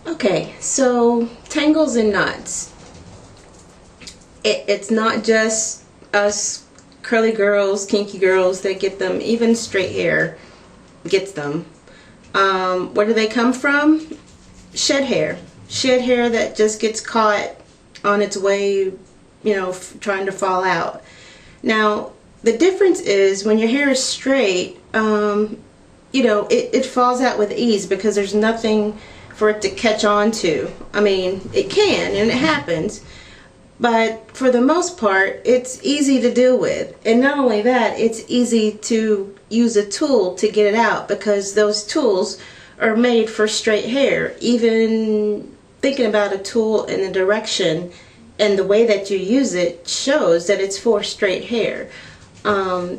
Okay, so tangles and knots. It's not just us curly girls, kinky girls that get them. Even straight hair gets them. Where do they come from? Shed hair. Shed hair that just gets caught on its way, trying to fall out. Now, the difference is when your hair is straight, it falls out with ease because there's nothing for it to catch on to. I mean, it can and it happens, but for the most part, it's easy to deal with. And not only that, it's easy to use a tool to get it out because those tools are made for straight hair. Even thinking about a tool in the direction and the way that you use it shows that it's for straight hair.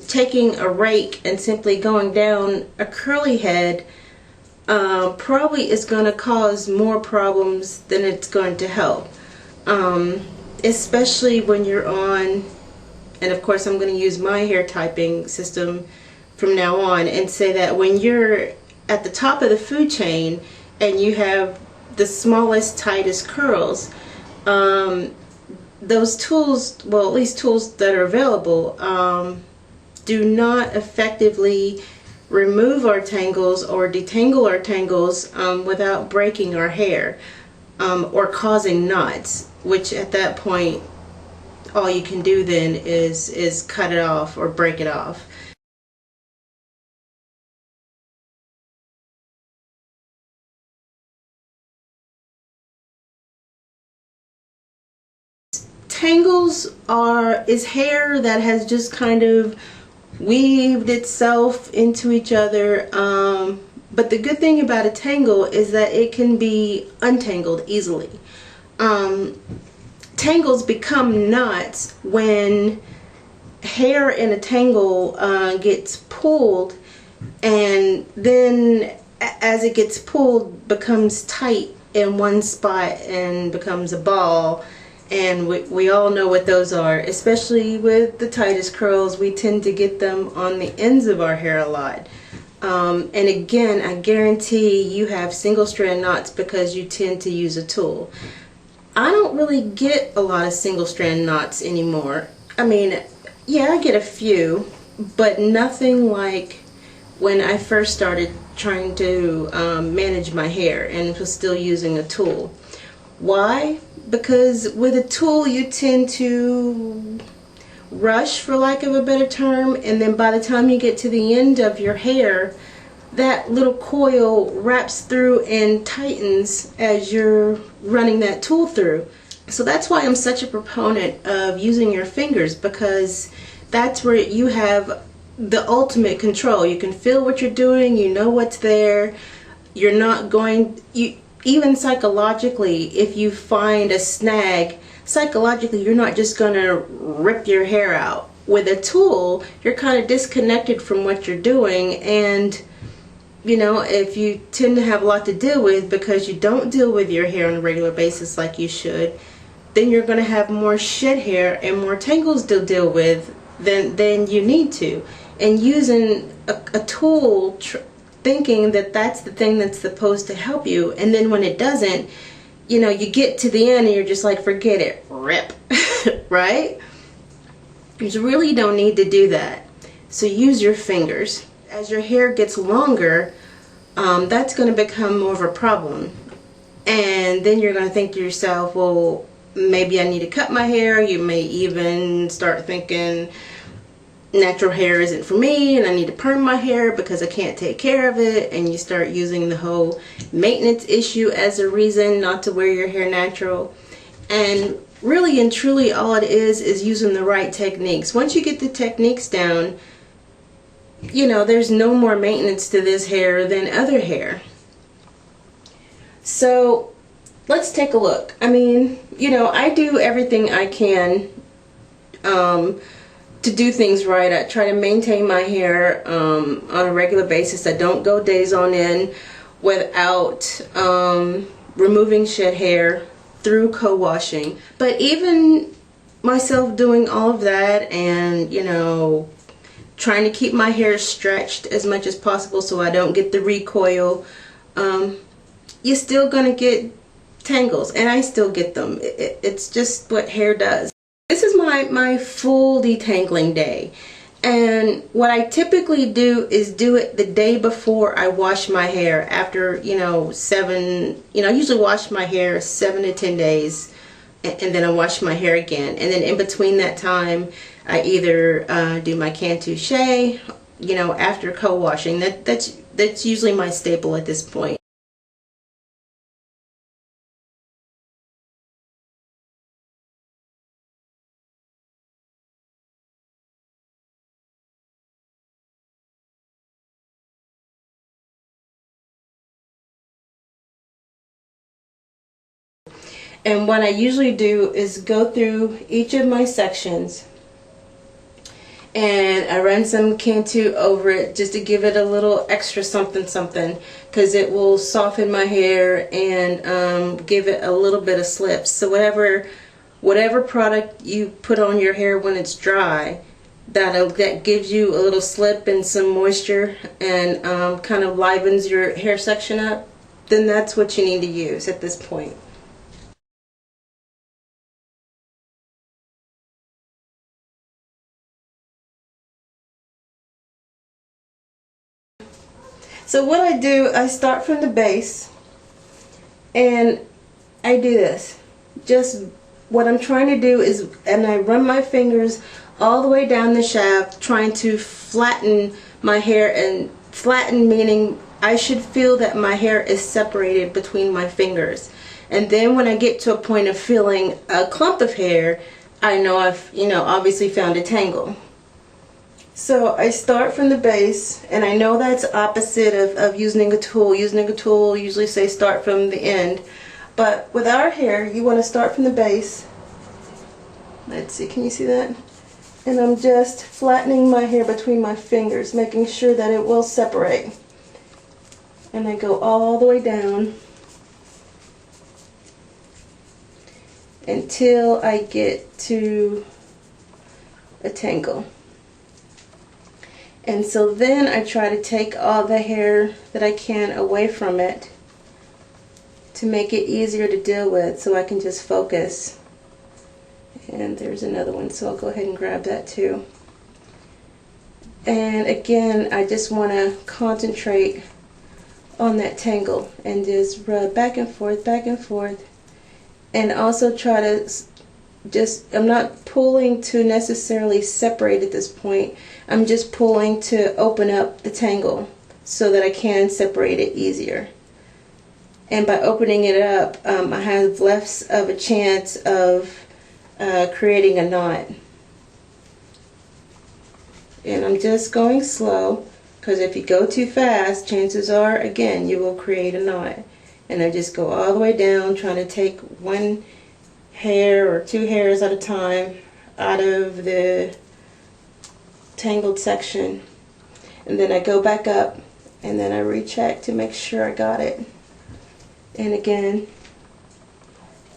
Taking a rake and simply going down a curly head probably is going to cause more problems than it's going to help. Especially when you're on, and of course I'm going to use my hair typing system from now on and say that when you're at the top of the food chain and you have the smallest, tightest curls, those tools, well, at least tools that are available, do not effectively remove our tangles or detangle our tangles without breaking our hair or causing knots, which at that point all you can do then is cut it off or break it off. Tangles is hair that has just kind of weaved itself into each other, but the good thing about a tangle is that it can be untangled easily. Tangles become knots when hair in a tangle gets pulled, and then as it gets pulled becomes tight in one spot and becomes a ball. And we all know what those are, especially with the tightest curls. We tend to get them on the ends of our hair a lot. And again, I guarantee you have single strand knots because you tend to use a tool. I don't really get a lot of single strand knots anymore. I mean, yeah, I get a few, but nothing like when I first started trying to manage my hair and was still using a tool. Why? Because with a tool you tend to rush, for lack of a better term, and then by the time you get to the end of your hair, that little coil wraps through and tightens as you're running that tool through. So that's why I'm such a proponent of using your fingers, because that's where you have the ultimate control. You can feel what you're doing, you know what's there, you're not going, even psychologically, if you find a snag, psychologically you're not just going to rip your hair out. With a tool, you're kind of disconnected from what you're doing, and if you tend to have a lot to deal with because you don't deal with your hair on a regular basis like you should, then you're going to have more shed hair and more tangles to deal with than you need to. And using a tool, thinking that that's the thing that's supposed to help you, and then when it doesn't, you get to the end and you're just like, forget it, rip. Right? You really don't need to do that. So use your fingers. As your hair gets longer, that's going to become more of a problem, and then you're going to think to yourself, well, maybe I need to cut my hair. You may even start thinking natural hair isn't for me and I need to perm my hair because I can't take care of it, and you start using the whole maintenance issue as a reason not to wear your hair natural. And really and truly all it is using the right techniques. Once you get the techniques down, there's no more maintenance to this hair than other hair. So let's take a look. I mean, I do everything I can to do things right. I try to maintain my hair on a regular basis. I don't go days on end without removing shed hair through co-washing. But even myself doing all of that and, trying to keep my hair stretched as much as possible so I don't get the recoil, you're still gonna get tangles, and I still get them. It's just what hair does. This is my full detangling day, and what I typically do is do it the day before I wash my hair. After, you know, I usually wash my hair 7 to 10 days, and then I wash my hair again, and then in between that time I either do my cantu shea, you know, after co-washing. That's usually my staple at this point. And what I usually do is go through each of my sections and I run some Cantu over it just to give it a little extra something something, because it will soften my hair and give it a little bit of slip. So whatever product you put on your hair when it's dry, that gives you a little slip and some moisture and kind of livens your hair section up, then that's what you need to use at this point. So what I do, I start from the base and I do this. Just what I'm trying to do is, and I run my fingers all the way down the shaft, trying to flatten my hair. And flatten meaning I should feel that my hair is separated between my fingers. And then when I get to a point of feeling a clump of hair, I know I've, you know, obviously found a tangle. So I start from the base, and I know that's opposite of using a tool. Using a tool, usually say start from the end. But with our hair, you want to start from the base. Let's see, can you see that? And I'm just flattening my hair between my fingers, making sure that it will separate. And I go all the way down until I get to a tangle. And so then I try to take all the hair that I can away from it to make it easier to deal with, so I can just focus. And there's another one, so I'll go ahead and grab that too. And again, I just want to concentrate on that tangle and just rub back and forth, and also try to I'm not pulling to necessarily separate at this point. I'm just pulling to open up the tangle so that I can separate it easier. And by opening it up, I have less of a chance of creating a knot. And I'm just going slow, because if you go too fast, chances are, again, you will create a knot. And I just go all the way down, trying to take one hair or 2 hairs at a time out of the tangled section, and then I go back up and then I recheck to make sure I got it, and again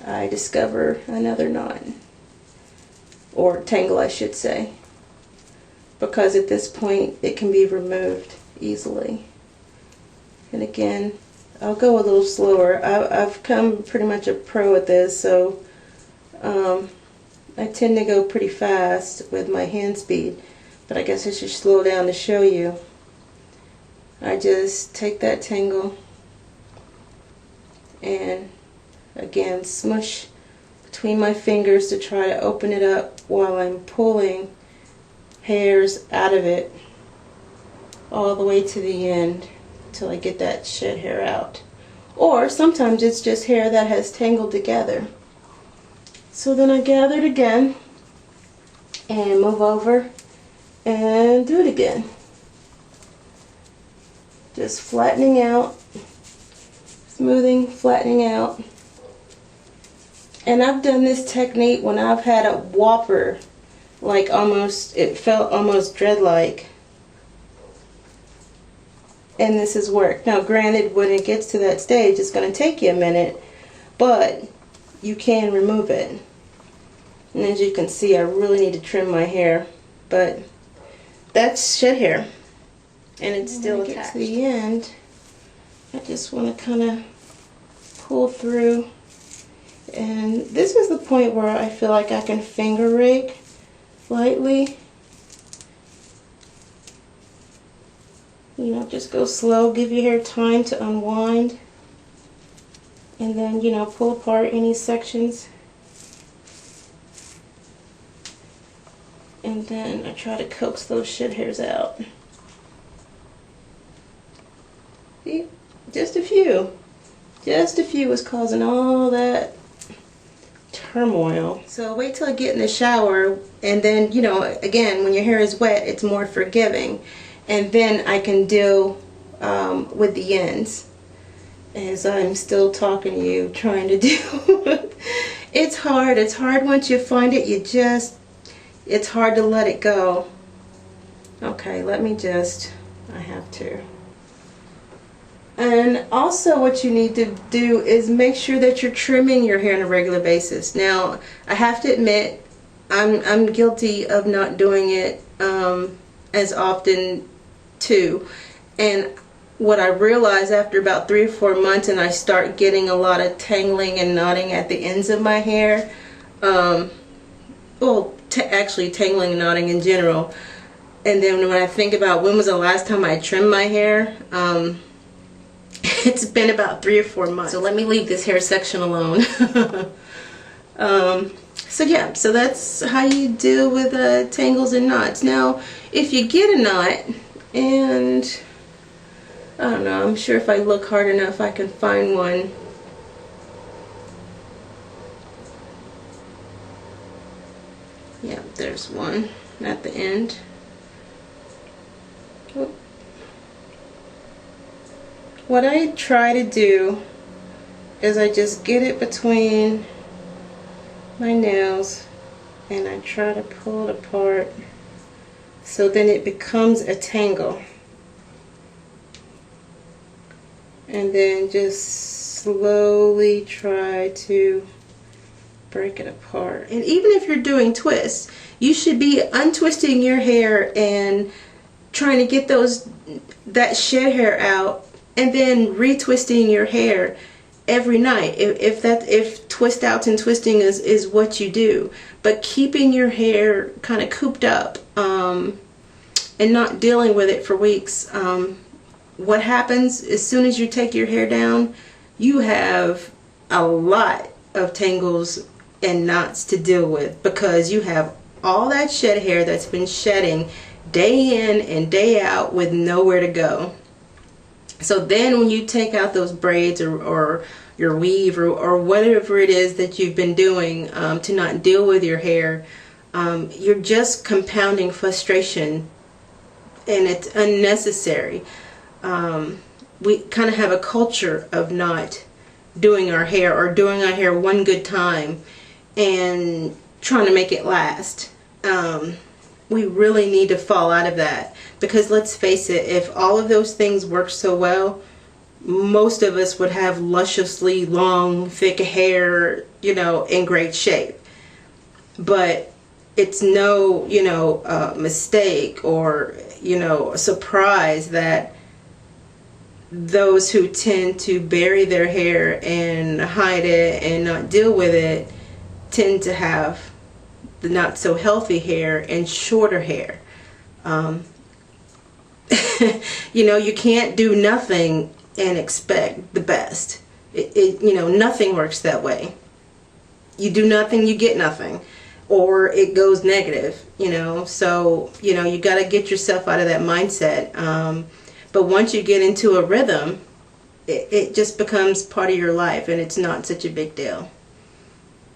I discover another knot, or tangle I should say, because at this point it can be removed easily. And again, I'll go a little slower. I've come pretty much a pro at this, so I tend to go pretty fast with my hand speed, but I guess I should slow down to show you. I just take that tangle and again smush between my fingers to try to open it up while I'm pulling hairs out of it all the way to the end until I get that shed hair out. Or sometimes it's just hair that has tangled together. So then I gather it again and move over and do it again. Just flattening out, smoothing, flattening out. And I've done this technique when I've had a whopper, like it felt almost dread-like. And this has worked. Now granted, when it gets to that stage, it's going to take you a minute, but you can remove it. And as you can see, I really need to trim my hair, but that's shed hair, and it's still attached. To the end, I just want to kind of pull through. And this is the point where I feel like I can finger rake lightly. You know, just go slow, give your hair time to unwind. And then, you know, pull apart any sections. And then I try to coax those shed hairs out. See? Just a few. Just a few is causing all that turmoil. So wait till I get in the shower, and then, you know, again, when your hair is wet, it's more forgiving. And then I can deal with the ends. As I'm still talking to you, trying to deal. It's hard. It's hard once you find it. It's hard to let it go. Okay, I have to. And also what you need to do is make sure that you're trimming your hair on a regular basis. Now, I have to admit, I'm guilty of not doing it as often too. And what I realized after about 3 or 4 months, and I start getting a lot of tangling and knotting at the ends of my hair, well, actually tangling and knotting in general. And then when I think about when was the last time I trimmed my hair, it's been about 3 or 4 months. So let me leave this hair section alone. So yeah, so that's how you deal with tangles and knots. Now, if you get a knot, and I don't know, I'm sure if I look hard enough I can find one. Yeah, there's one at the end. Oh. What I try to do is I just get it between my nails and I try to pull it apart so then it becomes a tangle. And then just slowly try to break it apart. And even if you're doing twists, you should be untwisting your hair and trying to get that shed hair out, and then retwisting your hair every night if twist outs and twisting is what you do. But keeping your hair kind of cooped up and not dealing with it for weeks, what happens as soon as you take your hair down, you have a lot of tangles and knots to deal with, because you have all that shed hair that's been shedding day in and day out with nowhere to go. So then when you take out those braids or your weave or whatever it is that you've been doing to not deal with your hair, you're just compounding frustration, and it's unnecessary. We kind of have a culture of not doing our hair, or doing our hair one good time and trying to make it last. We really need to fall out of that, because let's face it, if all of those things work so well, most of us would have lusciously long, thick hair, you know, in great shape. But it's no, you know, mistake or, you know, surprise that those who tend to bury their hair and hide it and not deal with it tend to have the not so healthy hair and shorter hair. You know, you can't do nothing and expect the best. You know, nothing works that way. You do nothing, you get nothing, or it goes negative, you know. So, you know, you got to get yourself out of that mindset. But once you get into a rhythm, it just becomes part of your life, and it's not such a big deal.